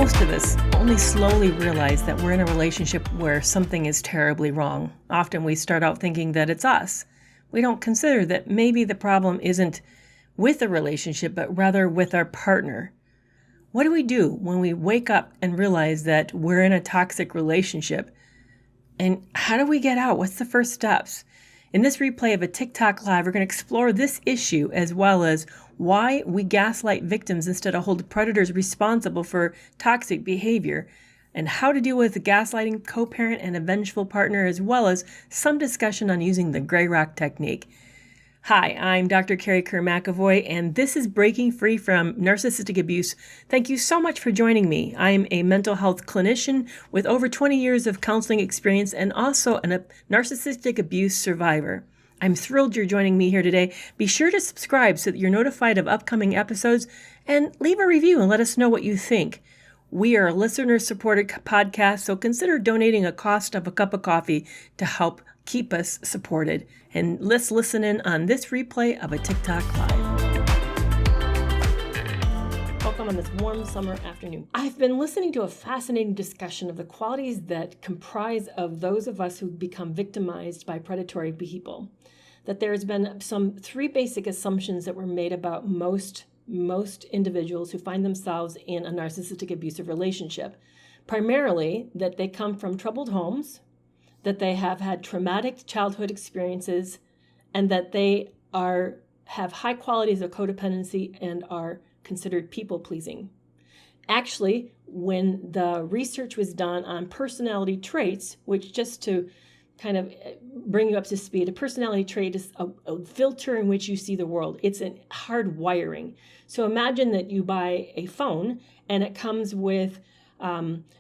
Most of us only slowly realize that we're in a relationship where something is terribly wrong. Often we start out thinking that it's us. We don't consider that maybe the problem isn't with the relationship, but rather with our partner. What do we do when we wake up and realize that we're in a toxic relationship? And how do we get out? What's the first steps? In this replay of a TikTok Live, we're going to explore this issue as well as why we gaslight victims instead of hold predators responsible for toxic behavior, and how to deal with a gaslighting co-parent and a vengeful partner, as well as some discussion on using the gray rock technique. Hi, I'm Dr. Carrie Kerr-McAvoy, and this is Breaking Free from Narcissistic Abuse. Thank you so much for joining me. I'm a mental health clinician with over 20 years of counseling experience and also a narcissistic abuse survivor. I'm thrilled you're joining me here today. Be sure to subscribe so that you're notified of upcoming episodes, and leave a review and let us know what you think. We are a listener-supported podcast, so consider donating a cost of a cup of coffee to help keep us supported. And let's listen in on this replay of a TikTok Live. Welcome on this warm summer afternoon. I've been listening to a fascinating discussion of the qualities that comprise of those of us who become victimized by predatory people. That there's been some three basic assumptions that were made about most individuals who find themselves in a narcissistic abusive relationship. Primarily that they come from troubled homes, that they have had traumatic childhood experiences, and that they have high qualities of codependency and are considered people-pleasing. Actually, when the research was done on personality traits, which, just to kind of bring you up to speed, a personality trait is a filter in which you see the world. It's a hard wiring. So imagine that you buy a phone and it comes with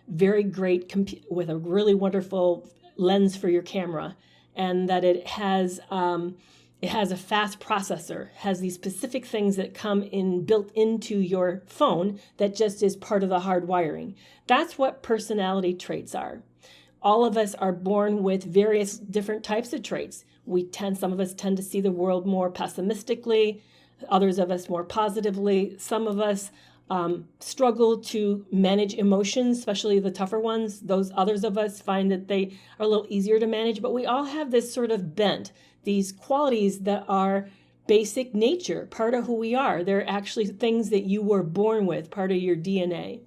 very great, with a really wonderful lens for your camera, and that it has a fast processor, has these specific things that come in built into your phone that just is part of the hard wiring. That's what personality traits are. All of us are born with various different types of traits. Some of us tend to see the world more pessimistically, others of us more positively. Some of us struggle to manage emotions, especially the tougher ones. Those others of us find that they are a little easier to manage, but we all have this sort of bent, these qualities that are basic nature, part of who we are. They're actually things that you were born with, part of your DNA.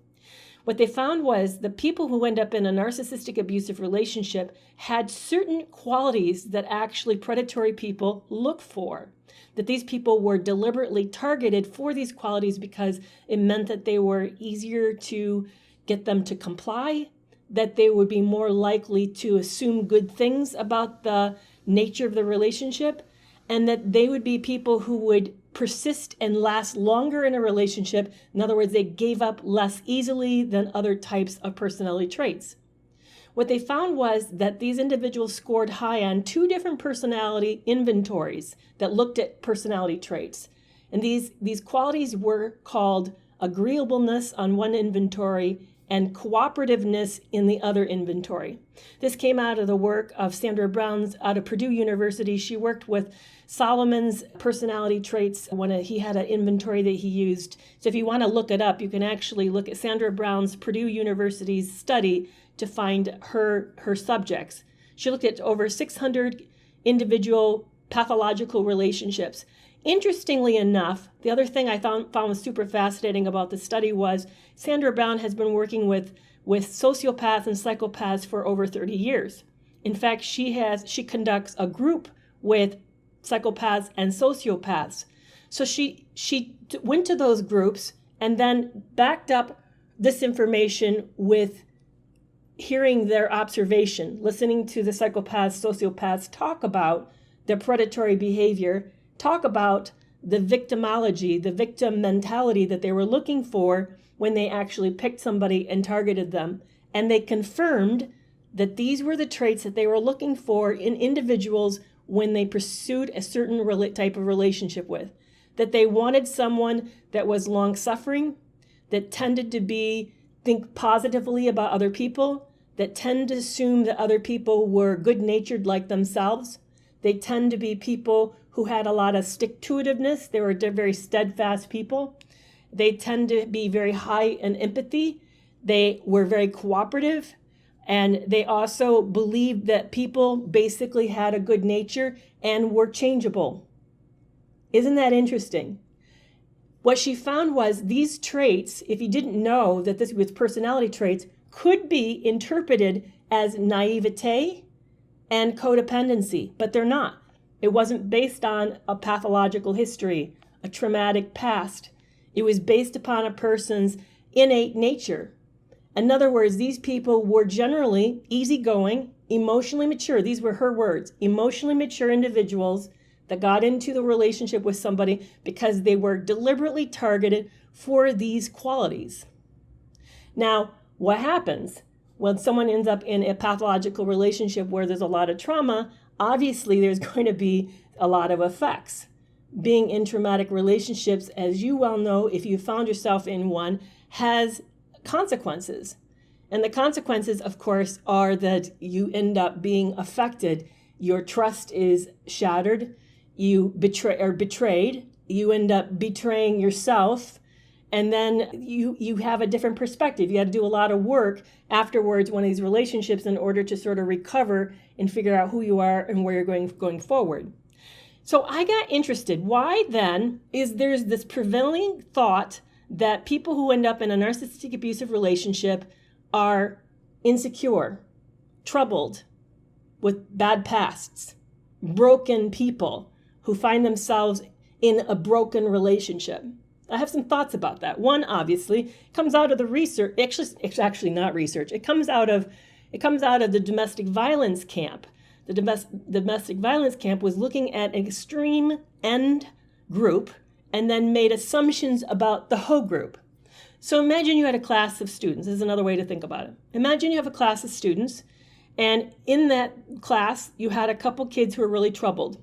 What they found was the people who end up in a narcissistic abusive relationship had certain qualities that actually predatory people look for. That these people were deliberately targeted for these qualities because it meant that they were easier to get them to comply, that they would be more likely to assume good things about the nature of the relationship, and that they would be people who would persist and last longer in a relationship. In other words, they gave up less easily than other types of personality traits. What they found was that these individuals scored high on two different personality inventories that looked at personality traits. And these qualities were called agreeableness on one inventory and cooperativeness in the other inventory. This came out of the work of Sandra Brown's out of Purdue University. She worked with Solomon's personality traits when he had an inventory that he used. So if you want to look it up, you can actually look at Sandra Brown's Purdue University's study to find her subjects. She looked at over 600 individual pathological relationships. Interestingly enough, the other thing I found was super fascinating about the study was Sandra Brown has been working with sociopaths and psychopaths for over 30 years. In fact, she conducts a group with psychopaths and sociopaths. So she went to those groups and then backed up this information with hearing their observation, listening to the psychopaths, sociopaths talk about their predatory behavior, talk about the victimology, the victim mentality that they were looking for when they actually picked somebody and targeted them. And they confirmed that these were the traits that they were looking for in individuals when they pursued a certain type of relationship with. That they wanted someone that was long-suffering, that tended to think positively about other people, that tend to assume that other people were good-natured like themselves. They tend to be people who had a lot of stick-to-itiveness. They were very steadfast people. They tend to be very high in empathy. They were very cooperative, and they also believed that people basically had a good nature and were changeable. Isn't that interesting? What she found was these traits, if you didn't know that this was personality traits, could be interpreted as naivete and codependency, but they're not. It wasn't based on a pathological history, a traumatic past. It was based upon a person's innate nature. In other words, these people were generally easygoing, emotionally mature. These were her words, emotionally mature individuals that got into the relationship with somebody because they were deliberately targeted for these qualities. Now, what happens when someone ends up in a pathological relationship where there's a lot of trauma? Obviously, there's going to be a lot of effects. Being in traumatic relationships, as you well know, if you found yourself in one, has consequences. And the consequences, of course, are that you end up being affected. Your trust is shattered. You are betrayed. You end up betraying yourself. And then you have a different perspective. You got to do a lot of work afterwards, one of these relationships, in order to sort of recover and figure out who you are and where you're going forward. So I got interested. Why then is there's this prevailing thought that people who end up in a narcissistic abusive relationship are insecure, troubled, with bad pasts, broken people who find themselves in a broken relationship? I have some thoughts about that. One, obviously, comes out of the research. It's actually not research. It comes out of the domestic violence camp. The domestic violence camp was looking at an extreme end group and then made assumptions about the whole group. So imagine you had a class of students. This is another way to think about it. Imagine you have a class of students, and in that class, you had a couple kids who are really troubled,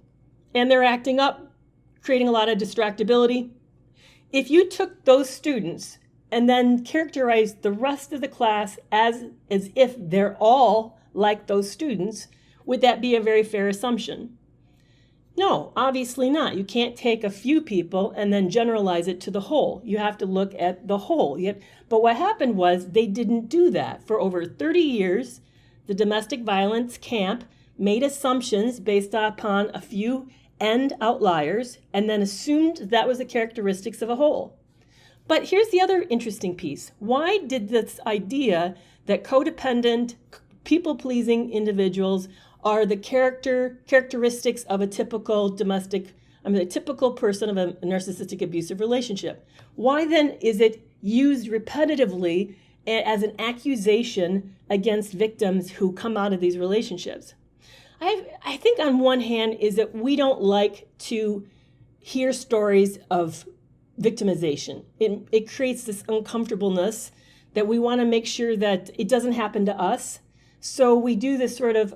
and they're acting up, creating a lot of distractibility. If you took those students and then characterized the rest of the class as if they're all like those students, would that be a very fair assumption? No, obviously not. You can't take a few people and then generalize it to the whole. You have to look at the whole. But what happened was they didn't do that. For over 30 years, the domestic violence camp made assumptions based upon a few end outliers and then assumed that was the characteristics of a whole. But here's the other interesting piece. Why did this idea that codependent, people-pleasing individuals are the characteristics of a typical typical person of a narcissistic abusive relationship? Why then is it used repetitively as an accusation against victims who come out of these relationships? I think on one hand is that we don't like to hear stories of victimization. It creates this uncomfortableness that we want to make sure that it doesn't happen to us. So we do this sort of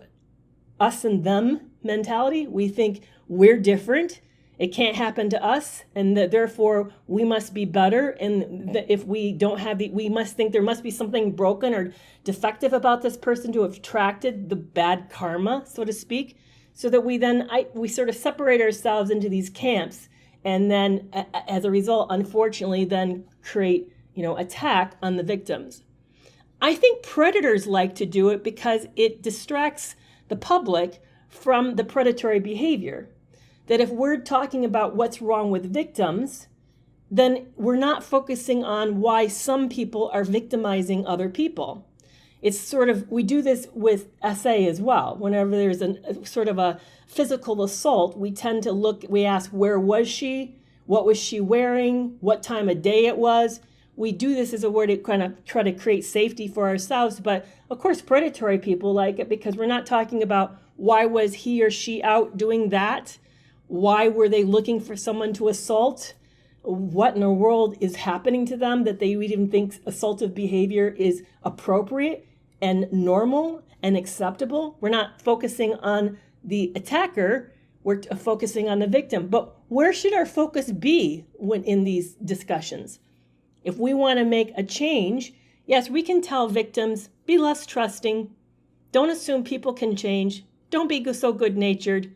us and them mentality. We think we're different. It can't happen to us, and that therefore we must be better. And that if we don't have we must think there must be something broken or defective about this person to have attracted the bad karma, so to speak, so that we sort of separate ourselves into these camps, and then as a result, unfortunately, then create attack on the victims. I think predators like to do it because it distracts the public from the predatory behavior. That if we're talking about what's wrong with victims, then we're not focusing on why some people are victimizing other people. It's sort of, we do this with SA as well. Whenever there's a sort of a physical assault, we tend to we ask, where was she? What was she wearing? What time of day it was? We do this as a way to kind of try to create safety for ourselves. But of course, predatory people like it because we're not talking about why was he or she out doing that? Why were they looking for someone to assault? What in the world is happening to them that they even think assaultive behavior is appropriate and normal and acceptable? We're not focusing on the attacker, we're focusing on the victim. But where should our focus be when in these discussions? If we want to make a change, yes, we can tell victims, be less trusting, don't assume people can change, don't be so good-natured.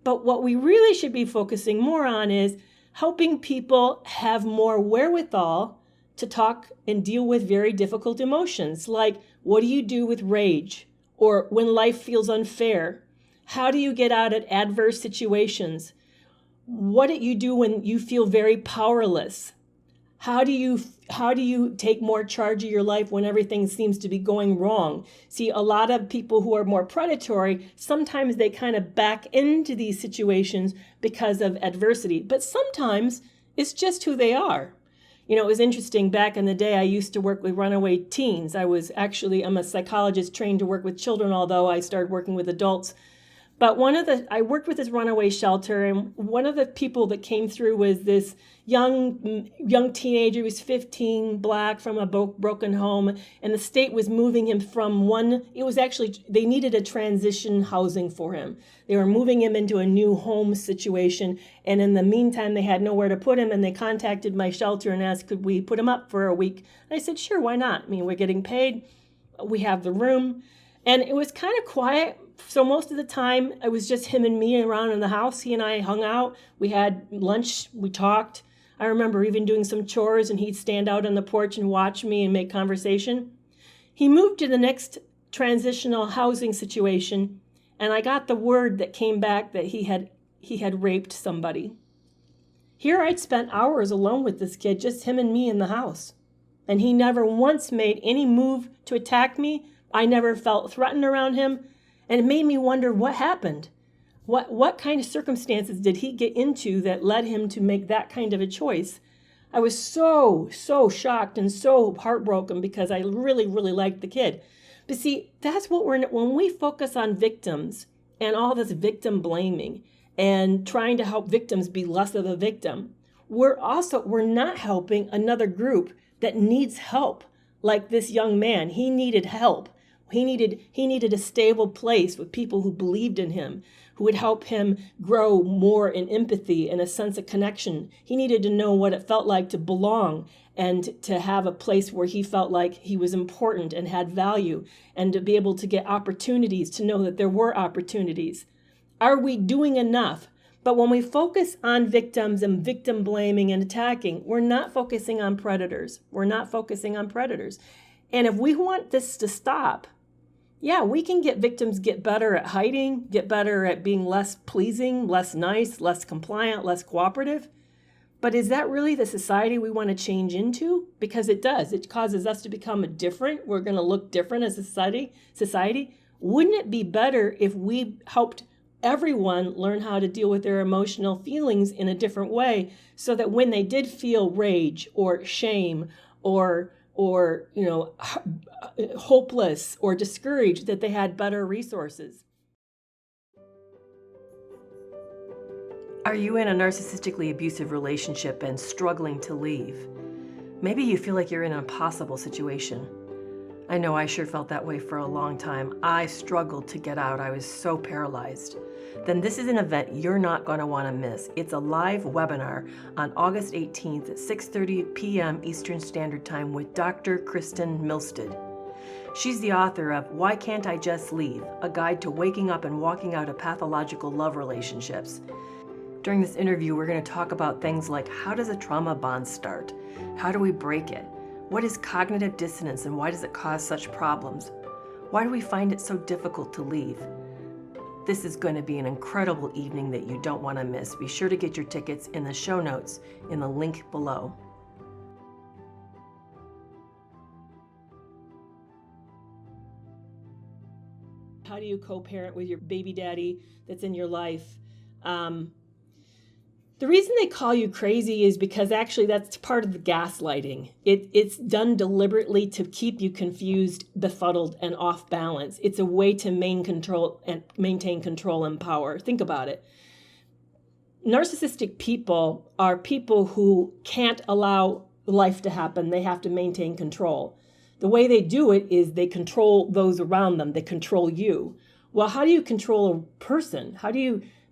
But what we really should be focusing more on is helping people have more wherewithal to talk and deal with very difficult emotions, like what do you do with rage or when life feels unfair? How do you get out of adverse situations? What do you do when you feel very powerless? How do you take more charge of your life when everything seems to be going wrong? See, a lot of people who are more predatory, sometimes they kind of back into these situations because of adversity, but sometimes it's just who they are. You know, it was interesting. Back in the day, I used to work with runaway teens. I'm a psychologist trained to work with children, although I started working with adults. But I worked with this runaway shelter, and one of the people that came through was this young teenager. He was 15, black, from a broken home, and the state was moving him they needed a transition housing for him. They were moving him into a new home situation, and in the meantime, they had nowhere to put him, and they contacted my shelter and asked, could we put him up for a week? And I said, sure, why not? I mean, we're getting paid, we have the room, and it was kind of quiet. So most of the time, it was just him and me around in the house. He and I hung out. We had lunch. We talked. I remember even doing some chores, and he'd stand out on the porch and watch me and make conversation. He moved to the next transitional housing situation, and I got the word that came back that he had raped somebody. Here I'd spent hours alone with this kid, just him and me in the house, and he never once made any move to attack me. I never felt threatened around him. And it made me wonder what happened. What kind of circumstances did he get into that led him to make that kind of a choice? I was so shocked and so heartbroken because I really, really liked the kid. But see, that's what when we focus on victims and all this victim blaming and trying to help victims be less of a victim, we're not helping another group that needs help. Like this young man, he needed help. He needed a stable place with people who believed in him, who would help him grow more in empathy and a sense of connection. He needed to know what it felt like to belong and to have a place where he felt like he was important and had value, and to be able to get opportunities, to know that there were opportunities. Are we doing enough? But when we focus on victims and victim blaming and attacking, we're not focusing on predators. And if we want this to stop, yeah, we can get victims get better at hiding, get better at being less pleasing, less nice, less compliant, less cooperative. But is that really the society we want to change into? Because it does. It causes us to become different. We're going to look different as a society. Wouldn't it be better if we helped everyone learn how to deal with their emotional feelings in a different way, so that when they did feel rage or shame or hopeless or discouraged, that they had better resources? Are you in a narcissistically abusive relationship and struggling to leave? Maybe you feel like you're in an impossible situation. I know I sure felt that way for a long time. I struggled to get out. I was so paralyzed. Then this is an event you're not going to want to miss. It's a live webinar on August 18th at 6:30 p.m. Eastern Standard Time with Dr. Kristen Milstead. She's the author of Why Can't I Just Leave? A Guide to Waking Up and Walking Out of Pathological Love Relationships. During this interview, we're going to talk about things like, how does a trauma bond start? How do we break it? What is cognitive dissonance and why does it cause such problems? Why do we find it so difficult to leave? This is going to be an incredible evening that you don't want to miss. Be sure to get your tickets in the show notes in the link below. How do you co-parent with your baby daddy that's in your life? The reason they call you crazy is because actually that's part of the gaslighting. It's done deliberately to keep you confused, befuddled, and off balance. It's a way to maintain control and power. Think about it. Narcissistic people are people who can't allow life to happen. They have to maintain control. The way they do it is they control those around them. They control you. Well, how do you control a person?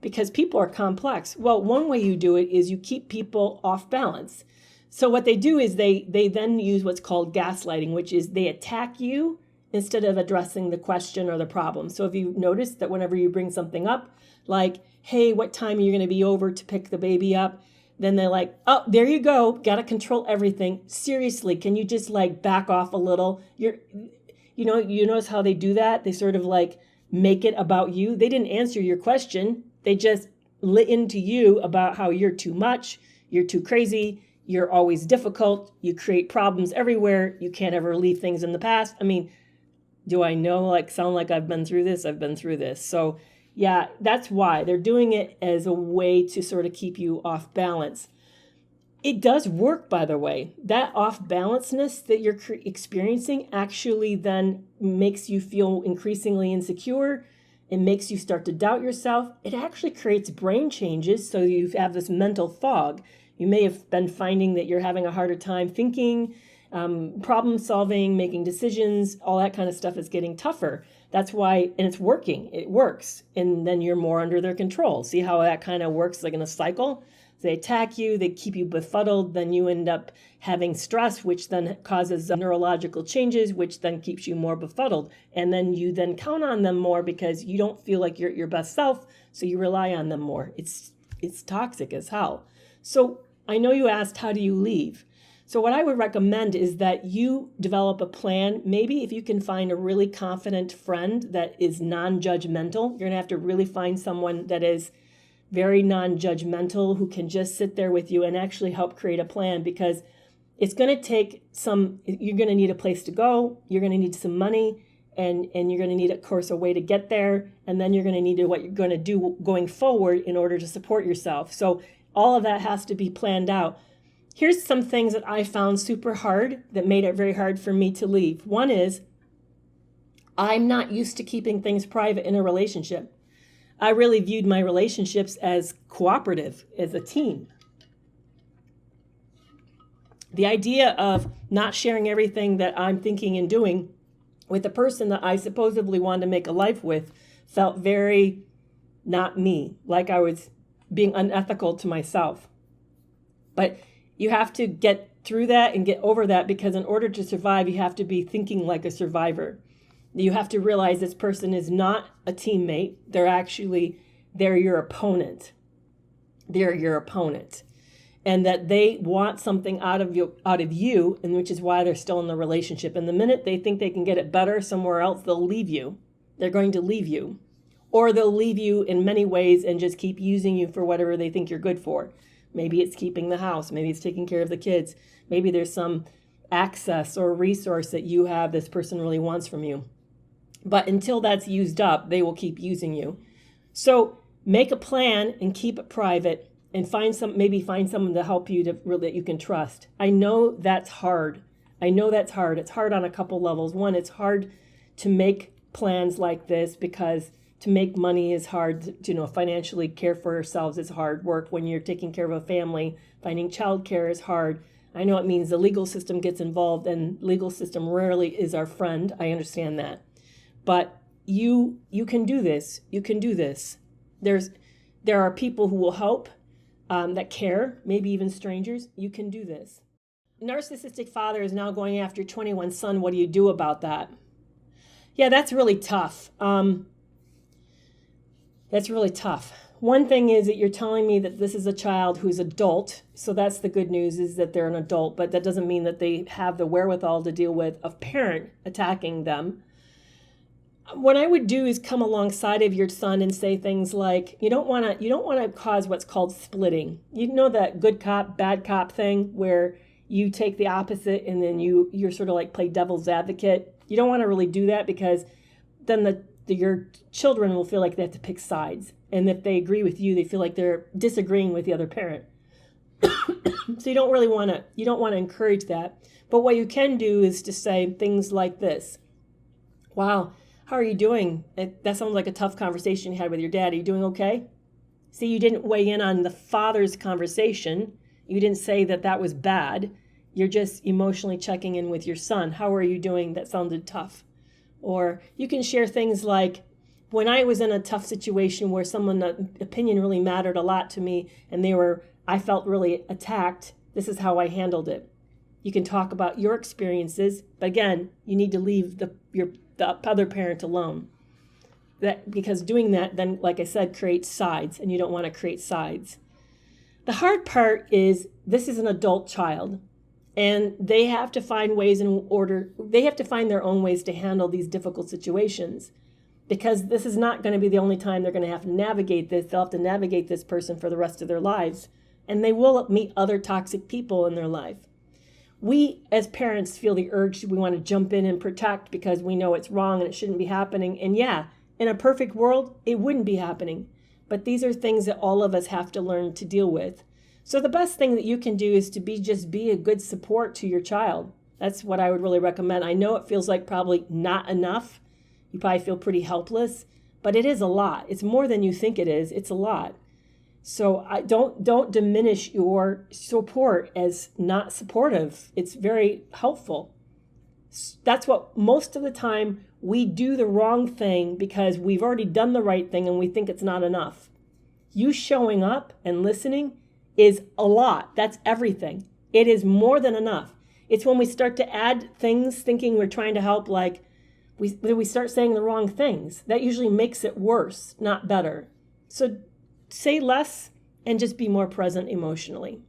Because people are complex. Well, one way you do it is you keep people off balance. So what they do is they then use what's called gaslighting, which is they attack you instead of addressing the question or the problem. So if you notice that whenever you bring something up, like, hey, what time are you going to be over to pick the baby up? then they're like, oh, there you go. Got to control everything. Seriously, can you just like back off a little? You notice how they do that? They sort of like make it about you. They didn't answer your question. They just lit into you about how you're too much, you're too crazy, you're always difficult, you create problems everywhere, you can't ever leave things in the past. I mean, do I sound like I've been through this? I've been through this. So yeah, that's why they're doing it as a way to sort of keep you off balance. It does work, by the way. That off-balanceness that you're experiencing actually then makes you feel increasingly insecure. It makes you start to doubt yourself. It actually creates brain changes, so you have this mental fog. You may have been finding that you're having a harder time thinking, problem solving, making decisions, all that kind of stuff is getting tougher. That's why, and it's working. It works. And then you're more under their control. See how that kind of works like in a cycle? They attack you, they keep you befuddled, then you end up having stress, which then causes neurological changes, which then keeps you more befuddled. And then you then count on them more because you don't feel like you're at your best self, so you rely on them more. It's toxic as hell. So I know you asked, how do you leave? So what I would recommend is that you develop a plan. Maybe if you can find a really confident friend that is non-judgmental, you're going to have to really find someone that is very non-judgmental, who can just sit there with you and actually help create a plan, because it's going to take you're going to need a place to go, you're going to need some money, and you're going to need, of course, a way to get there, and then you're going to need what you're going to do going forward in order to support yourself. So all of that has to be planned out. Here's some things that I found super hard that made it very hard for me to leave. One is, I'm not used to keeping things private in a relationship. I really viewed my relationships as cooperative, as a team. The idea of not sharing everything that I'm thinking and doing with the person that I supposedly wanted to make a life with felt very not me, like I was being unethical to myself. But you have to get through that and get over that, because in order to survive, you have to be thinking like a survivor. You have to realize this person is not a teammate. They're your opponent. They're your opponent. And that they want something out of you, and which is why they're still in the relationship. And the minute they think they can get it better somewhere else, they'll leave you. They're going to leave you. Or they'll leave you in many ways and just keep using you for whatever they think you're good for. Maybe it's keeping the house. Maybe it's taking care of the kids. Maybe there's some access or resource that you have this person really wants from you. But until that's used up, they will keep using you. So make a plan and keep it private, and find someone to help you that you can trust. I know that's hard. It's hard on a couple levels. One, it's hard to make plans like this, because to make money is hard. To financially care for yourselves is hard work. When you're taking care of a family, finding childcare is hard. I know it means the legal system gets involved, and legal system rarely is our friend. I understand that. But you can do this. You can do this. There are people who will help, that care, maybe even strangers. You can do this. Narcissistic father is now going after 21 son. What do you do about that? Yeah, that's really tough. That's really tough. One thing is that you're telling me that this is a child who's adult. So that's the good news, is that they're an adult, but that doesn't mean that they have the wherewithal to deal with a parent attacking them. What I would do is come alongside of your son and say things like, you don't want to cause what's called splitting. You know that good cop, bad cop thing where you take the opposite and then you're sort of like play devil's advocate. You don't want to really do that, because then your children will feel like they have to pick sides. And if they agree with you, they feel like they're disagreeing with the other parent. So you don't want to encourage that. But what you can do is to say things like this. Wow, how are you doing? That sounds like a tough conversation you had with your dad. Are you doing okay? See, you didn't weigh in on the father's conversation. You didn't say that was bad. You're just emotionally checking in with your son. How are you doing? That sounded tough. Or you can share things like, when I was in a tough situation where someone's opinion really mattered a lot to me, and I felt really attacked, this is how I handled it. You can talk about your experiences, but again, you need to leave the other parent alone. Because doing that then, like I said, creates sides, and you don't want to create sides. The hard part is this is an adult child, and they have to find they have to find their own ways to handle these difficult situations, because this is not going to be the only time they're going to have to navigate this. They'll have to navigate this person for the rest of their lives, and they will meet other toxic people in their life. We, as parents, feel the urge, we want to jump in and protect because we know it's wrong and it shouldn't be happening. And yeah, in a perfect world, it wouldn't be happening. But these are things that all of us have to learn to deal with. So the best thing that you can do is to be a good support to your child. That's what I would really recommend. I know it feels like probably not enough. You probably feel pretty helpless, but it is a lot. It's more than you think it is. It's a lot. So don't diminish your support as not supportive. It's very helpful. That's what most of the time we do the wrong thing because we've already done the right thing and we think it's not enough. You showing up and listening is a lot. That's everything. It is more than enough. It's when we start to add things thinking we're trying to help, like we start saying the wrong things. That usually makes it worse, not better. So say less and just be more present emotionally.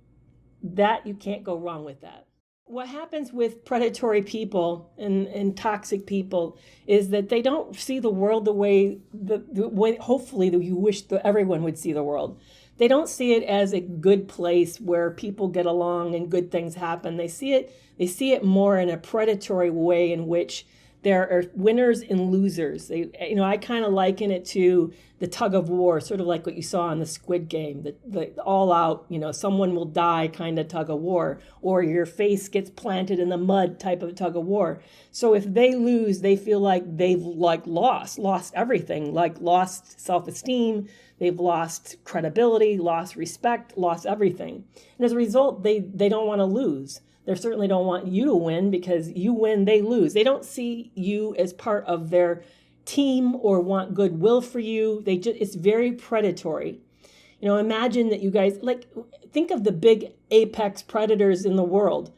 That you can't go wrong with that. What happens with predatory people and toxic people is that they don't see the world the way hopefully that you wish that everyone would see the world. They don't see it as a good place where people get along and good things happen. They see it more in a predatory way in which there are winners and losers. I kind of liken it to the tug of war, sort of like what you saw in the Squid Game, the all out, someone will die kind of tug of war, or your face gets planted in the mud type of tug of war. So if they lose, they feel like they've lost everything, like lost self-esteem, they've lost credibility, lost respect, lost everything. And as a result, they don't want to lose. They certainly don't want you to win, because you win, they lose. They don't see you as part of their team or want goodwill for you. It's very predatory. Imagine that you guys, think of the big apex predators in the world.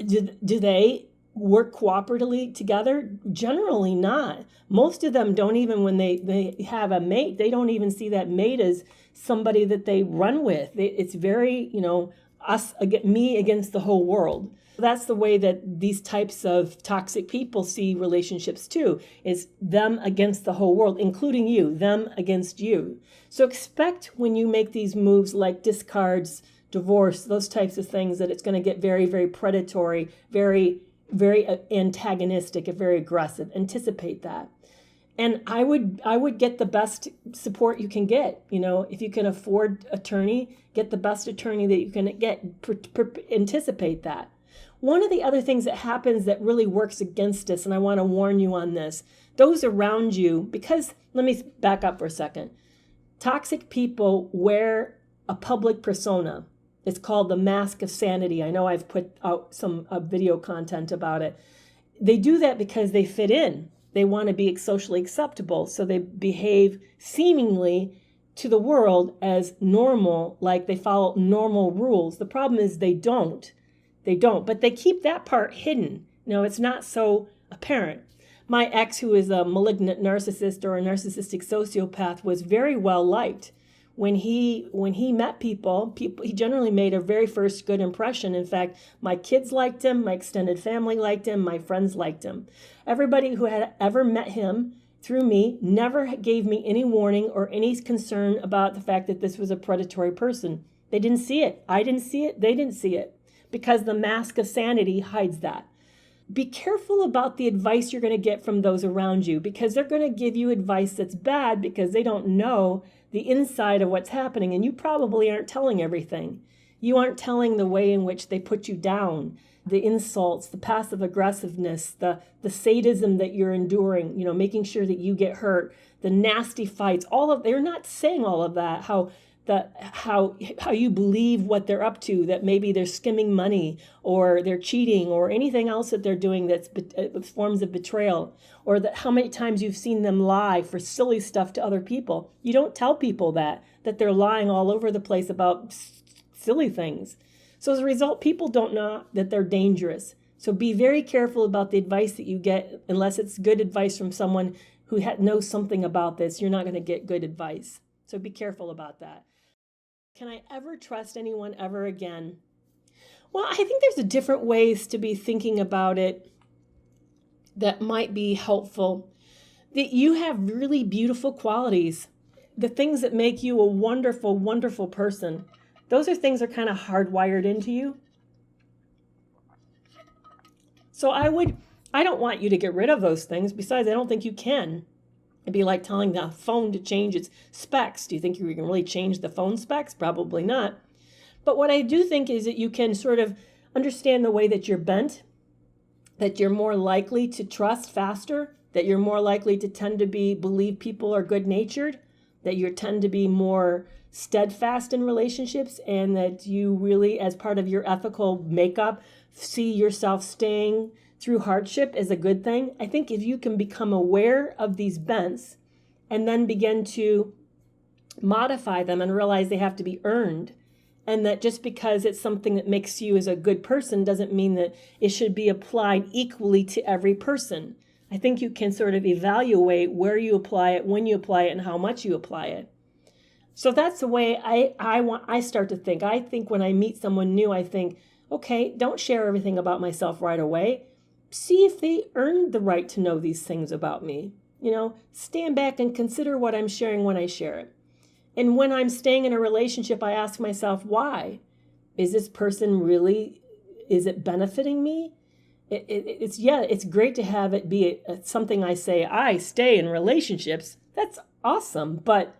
Do they work cooperatively together? Generally not. Most of them don't even, when they have a mate, they don't even see that mate as somebody that they run with. It's very, me against the whole world. That's the way that these types of toxic people see relationships too, is them against the whole world, including you, them against you. So expect when you make these moves like discards, divorce, those types of things, that it's going to get very, very predatory, very, very antagonistic, and very aggressive. Anticipate that. And I would get the best support you can get. If you can afford attorney, get the best attorney that you can get. Anticipate that. One of the other things that happens that really works against us, and I want to warn you on this, those around you, because let me back up for a second. Toxic people wear a public persona. It's called the mask of sanity. I know I've put out some video content about it. They do that because they fit in. They want to be socially acceptable, so they behave seemingly to the world as normal, like they follow normal rules. The problem is they don't, but they keep that part hidden. It's not so apparent. My ex, who is a malignant narcissist or a narcissistic sociopath, was very well liked. When he met people, he generally made a very first good impression. In fact, my kids liked him, my extended family liked him, my friends liked him. Everybody who had ever met him through me never gave me any warning or any concern about the fact that this was a predatory person. They didn't see it. I didn't see it. They didn't see it, because the mask of sanity hides that. Be careful about the advice you're going to get from those around you, because they're going to give you advice that's bad because they don't know the inside of what's happening, and you probably aren't telling everything. You aren't telling the way in which they put you down, the insults, the passive aggressiveness, the sadism that you're enduring, making sure that you get hurt, the nasty fights, they're not saying all of that, how you believe what they're up to, that maybe they're skimming money or they're cheating or anything else that they're doing that's forms of betrayal, or that how many times you've seen them lie for silly stuff to other people. You don't tell people that they're lying all over the place about silly things. So as a result, people don't know that they're dangerous. So be very careful about the advice that you get. Unless it's good advice from someone who knows something about this, you're not going to get good advice. So be careful about that. Can I ever trust anyone ever again? Well, I think there's different ways to be thinking about it that might be helpful. That you have really beautiful qualities, the things that make you a wonderful, wonderful person. Those are things that are kind of hardwired into you. So I don't want you to get rid of those things. Besides, I don't think you can. It'd be like telling the phone to change its specs. Do you think you can really change the phone specs? Probably not. But what I do think is that you can sort of understand the way that you're bent, that you're more likely to trust faster, that you're more likely to tend to believe people are good-natured, that you tend to be more steadfast in relationships, and that you really, as part of your ethical makeup, see yourself staying through hardship as a good thing. I think if you can become aware of these bents and then begin to modify them and realize they have to be earned, and that just because it's something that makes you as a good person doesn't mean that it should be applied equally to every person. I think you can sort of evaluate where you apply it, when you apply it, and how much you apply it. So that's the way I start to think. I think when I meet someone new, I think, okay, don't share everything about myself right away. See if they earned the right to know these things about me. Stand back and consider what I'm sharing when I share it. And when I'm staying in a relationship, I ask myself, why? Is this person really, is it benefiting me? It's great to have it be something I say, I stay in relationships. That's awesome. But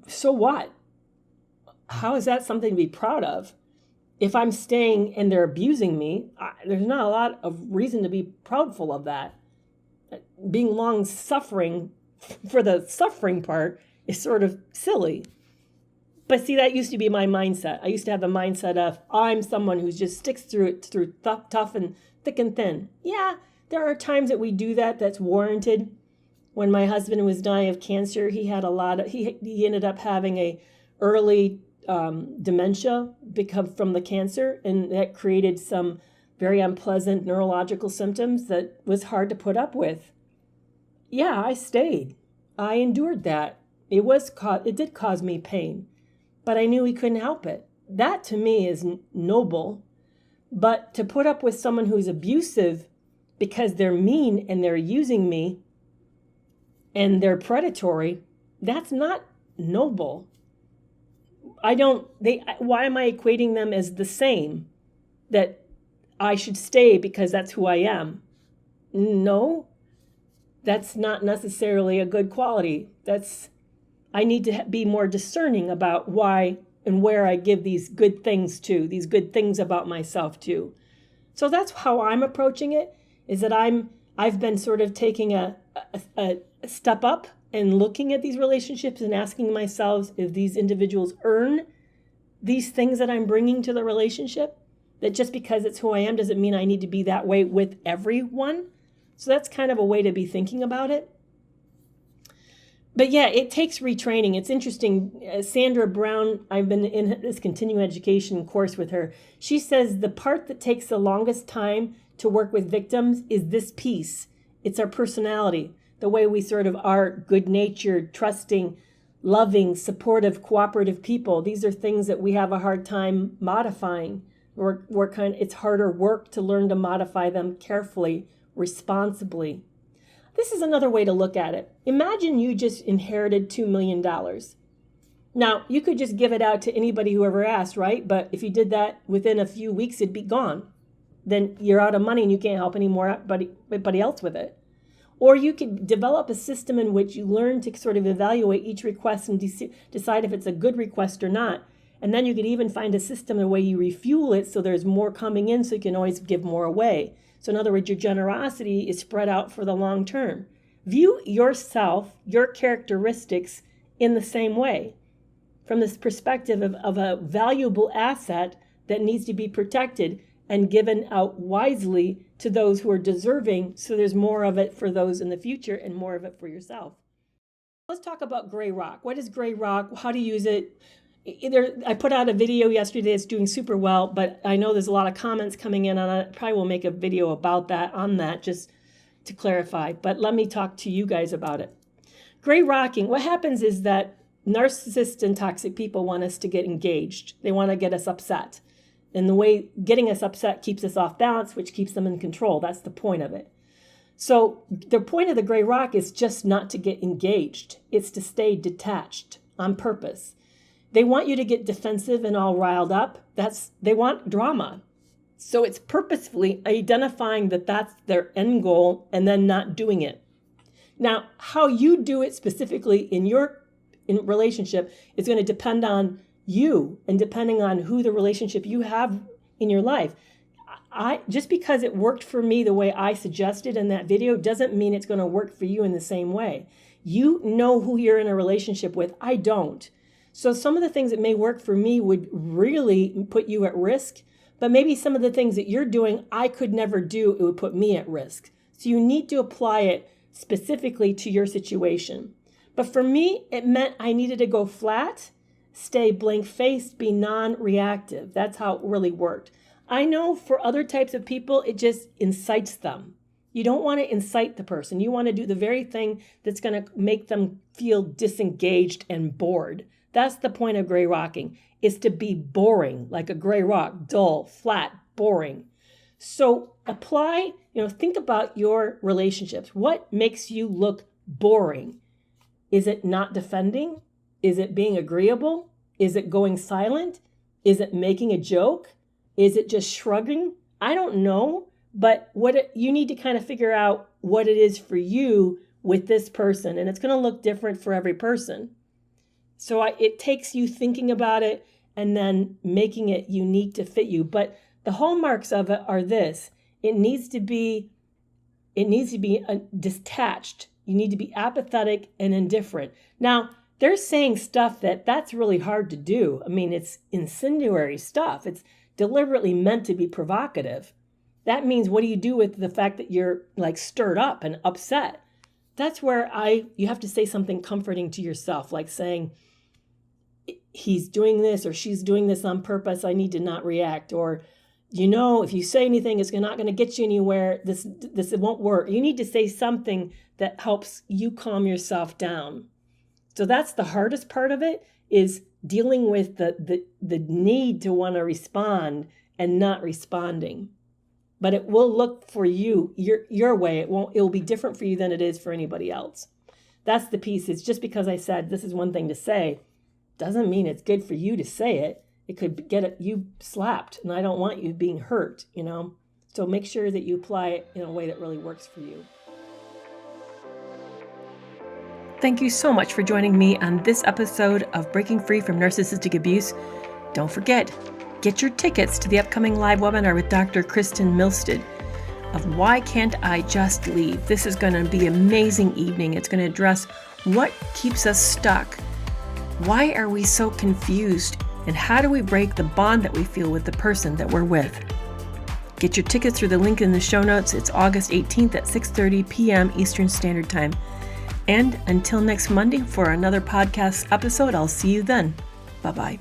so what? How is that something to be proud of? If I'm staying and they're abusing me, there's not a lot of reason to be proudful of that. Being long suffering for the suffering part is sort of silly. But see, that used to be my mindset. I used to have the mindset of, I'm someone who just sticks through it, through tough and thick and thin. Yeah, there are times that we do that, that's warranted. When my husband was dying of cancer, he ended up having a early dementia from the cancer, and that created some very unpleasant neurological symptoms that was hard to put up with. Yeah, I stayed. I endured that. It did cause me pain, but I knew he couldn't help it. That to me is noble. But to put up with someone who's abusive because they're mean and they're using me and they're predatory, that's not noble. Why am I equating them as the same? That I should stay because that's who I am? No, that's not necessarily a good quality. I need to be more discerning about why and where I give these good things to, these good things about myself to. So that's how I'm approaching it, is that I've been sort of taking a step up and looking at these relationships and asking myself if these individuals earn these things that I'm bringing to the relationship, that just because it's who I am doesn't mean I need to be that way with everyone. So that's kind of a way to be thinking about it. But yeah, it takes retraining. It's interesting. Sandra Brown, I've been in this continuing education course with her. She says the part that takes the longest time to work with victims is this piece. It's our personality, the way we sort of are good-natured, trusting, loving, supportive, cooperative people. These are things that we have a hard time modifying. It's harder work to learn to modify them carefully, responsibly. This is another way to look at it. Imagine you just inherited $2 million. Now, you could just give it out to anybody who ever asked, right? But if you did that within a few weeks, it'd be gone. Then you're out of money and you can't help anybody else with it. Or you could develop a system in which you learn to sort of evaluate each request and decide if it's a good request or not. And then you could even find a system, the way you refuel it, so there's more coming in, so you can always give more away. So in other words, your generosity is spread out for the long term. View yourself, your characteristics in the same way, from this perspective of a valuable asset that needs to be protected and given out wisely to those who are deserving, so there's more of it for those in the future and more of it for yourself. Let's talk about gray rock. What is gray rock? How to use it? I put out a video yesterday that's doing super well, but I know there's a lot of comments coming in on it. Probably will make a video about that, just to clarify. But let me talk to you guys about it. Gray rocking, what happens is that narcissists and toxic people want us to get engaged. They want to get us upset. And the way getting us upset keeps us off balance, which keeps them in control. That's the point of it. So the point of the gray rock is just not to get engaged. It's to stay detached on purpose. They want you to get defensive and all riled up. They want drama. So it's purposefully identifying that that's their end goal and then not doing it. Now, how you do it specifically in relationship is going to depend on you and depending on who the relationship you have in your life. Just because it worked for me the way I suggested in that video doesn't mean it's going to work for you in the same way. You know who you're in a relationship with. I don't. So some of the things that may work for me would really put you at risk, but maybe some of the things that you're doing I could never do, it would put me at risk. So you need to apply it specifically to your situation. But for me, it meant I needed to go flat, stay blank-faced, be non-reactive. That's how it really worked. I know for other types of people, it just incites them. You don't want to incite the person. You want to do the very thing that's going to make them feel disengaged and bored. That's the point of gray rocking, is to be boring, like a gray rock, dull, flat, boring. So think about your relationships. What makes you look boring? Is it not defending? Is it being agreeable? Is it going silent? Is it making a joke? Is it just shrugging? I don't know, but you need to kind of figure out what it is for you with this person, and it's going to look different for every person. So it takes you thinking about it and then making it unique to fit you. But the hallmarks of it are this: it needs to be detached. You need to be apathetic and indifferent. Now, they're saying stuff that's really hard to do. I mean, it's incendiary stuff. It's deliberately meant to be provocative. That means, what do you do with the fact that you're like stirred up and upset? That's where you have to say something comforting to yourself, like saying, he's doing this or she's doing this on purpose. I need to not react. Or, if you say anything, it's not going to get you anywhere. This won't work. You need to say something that helps you calm yourself down. So that's the hardest part of it, is dealing with the need to want to respond and not responding. But it will look for you your way. It'll be different for you than it is for anybody else. That's the piece. It's just because I said this is one thing to say doesn't mean it's good for you to say it. It could get you slapped, and I don't want you being hurt, So make sure that you apply it in a way that really works for you. Thank you so much for joining me on this episode of Breaking Free from Narcissistic Abuse. Don't forget, get your tickets to the upcoming live webinar with Dr. Kristen Milstead of Why Can't I Just Leave? This is going to be an amazing evening. It's going to address what keeps us stuck. Why are we so confused? And how do we break the bond that we feel with the person that we're with? Get your tickets through the link in the show notes. It's August 18th at 6:30 p.m. Eastern Standard Time. And until next Monday for another podcast episode, I'll see you then. Bye-bye.